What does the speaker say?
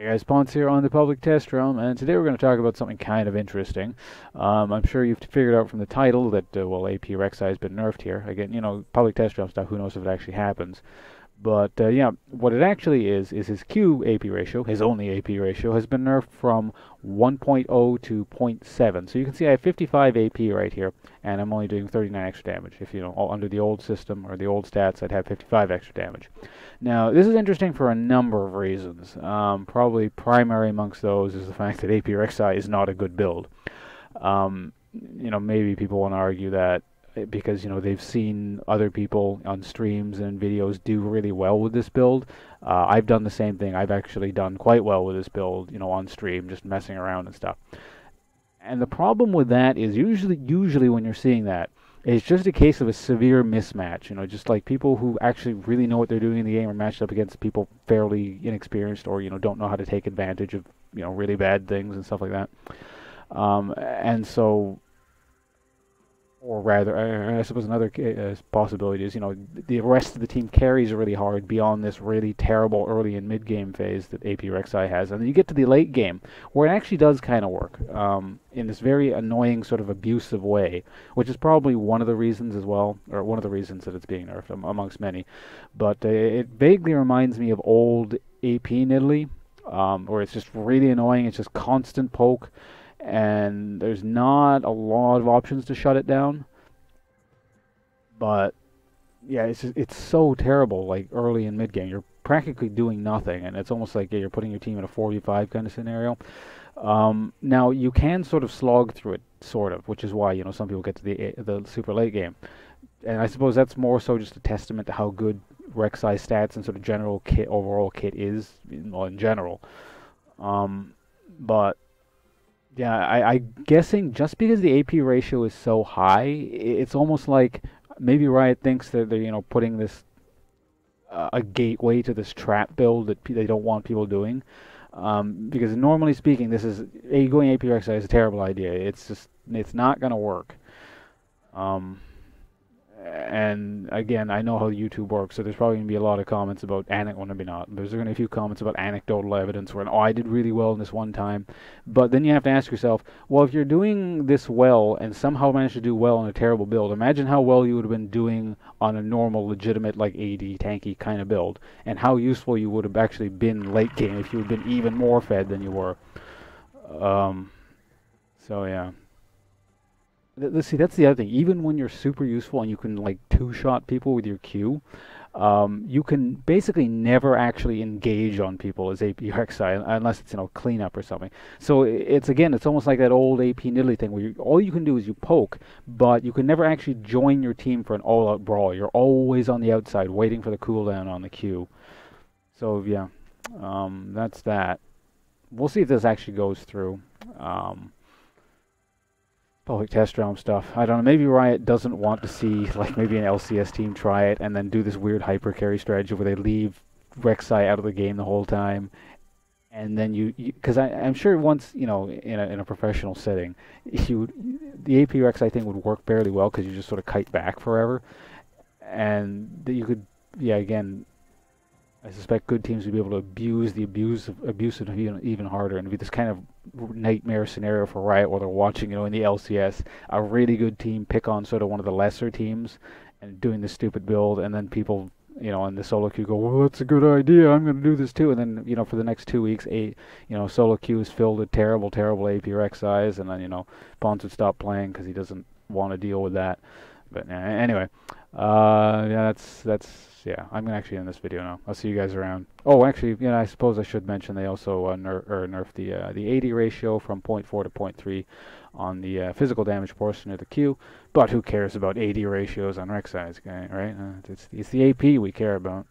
Hey guys, Ponce here on the public test realm, and today we're going to talk about something kind of interesting. I'm sure you've figured out from the title that, well, AP Rek'Sai has been nerfed here. Again, public test realm stuff, who knows if it actually happens. But yeah, what it actually is his Q AP ratio, his only AP ratio, has been nerfed from 1.0 to zero point 0.7. So you can see I have 55 AP right here, and I'm only doing 39 extra damage. If under the old system or the old stats, I'd have 55 extra damage. Now, this is interesting for a number of reasons. Probably primary amongst those is the fact that AP Rek'Sai is not a good build. Um, Maybe people want to argue that because they've seen other people on streams and videos do really well with this build. I've done the same thing. I've actually done quite well with this build, on stream, just messing around and stuff. And the problem with that is usually when you're seeing that, it's just a case of a severe mismatch. Just like people who actually really know what they're doing in the game are matched up against people fairly inexperienced or don't know how to take advantage of really bad things and stuff like that. And so or rather, I suppose another possibility is, the rest of the team carries really hard beyond this really terrible early and mid game phase that AP Rek'Sai has, and then you get to the late game where it actually does kind of work in this very annoying sort of abusive way, which is probably one of the reasons as well, or one of the reasons that it's being nerfed amongst many. But it vaguely reminds me of old AP Nidalee, where it's just really annoying. It's just constant poke and there's not a lot of options to shut it down. But yeah, it's so terrible. Like early and mid game, you're practically doing nothing, and it's almost like you're putting your team in a 4v5 kind of scenario. Now you can sort of slog through it, sort of, which is why some people get to the super late game, and I suppose that's more so just a testament to how good Rek'Sai stats and sort of overall kit is, in general. But yeah, I'm guessing just because the AP ratio is so high, it's almost like maybe Riot thinks that they're putting this a gateway to this trap build that they don't want people doing. Because normally speaking, going AP Rek'Sai is a terrible idea. It's not gonna work. Um, and again, I know how YouTube works, so there's probably going to be a lot of comments about well, maybe not. There's going to be a few comments about anecdotal evidence where, oh, I did really well in this one time. But then you have to ask yourself, well, if you're doing this well and somehow managed to do well on a terrible build, imagine how well you would have been doing on a normal, legitimate, like AD, tanky kind of build, and how useful you would have actually been late game if you had been even more fed than you were. So yeah. See, that's the other thing. Even when you're super useful and you can like two-shot people with your Q, you can basically never actually engage on people as AP Rek'Sai unless it's cleanup or something. So it's almost like that old AP Nidalee thing where all you can do is you poke, but you can never actually join your team for an all-out brawl. You're always on the outside waiting for the cooldown on the Q. So yeah, that's that. We'll see if this actually goes through. Public test realm stuff. I don't know. Maybe Riot doesn't want to see like maybe an LCS team try it and then do this weird hyper carry strategy where they leave Rek'Sai out of the game the whole time, and then because I'm sure once in a professional setting, the AP Rek'Sai thing would work fairly well because you just sort of kite back forever, and you could again. I suspect good teams would be able to abuse it even harder, and be this kind of nightmare scenario for Riot where they're watching, in the LCS, a really good team pick on sort of one of the lesser teams and doing this stupid build, and then people, in the solo queue go, well, that's a good idea, I'm going to do this too, and then, for the next 2 weeks, solo queue is filled with terrible AP Rek'Sais, and then, Pons would stop playing because he doesn't want to deal with that. But anyway, yeah, yeah. I'm gonna actually end this video now. I'll see you guys around. Oh, actually, I suppose I should mention they also nerfed the AD ratio from 0.4 to zero point 0.3 on the physical damage portion of the Q. But who cares about AD ratios on Rek'Sai's guy, right? It's the AP we care about.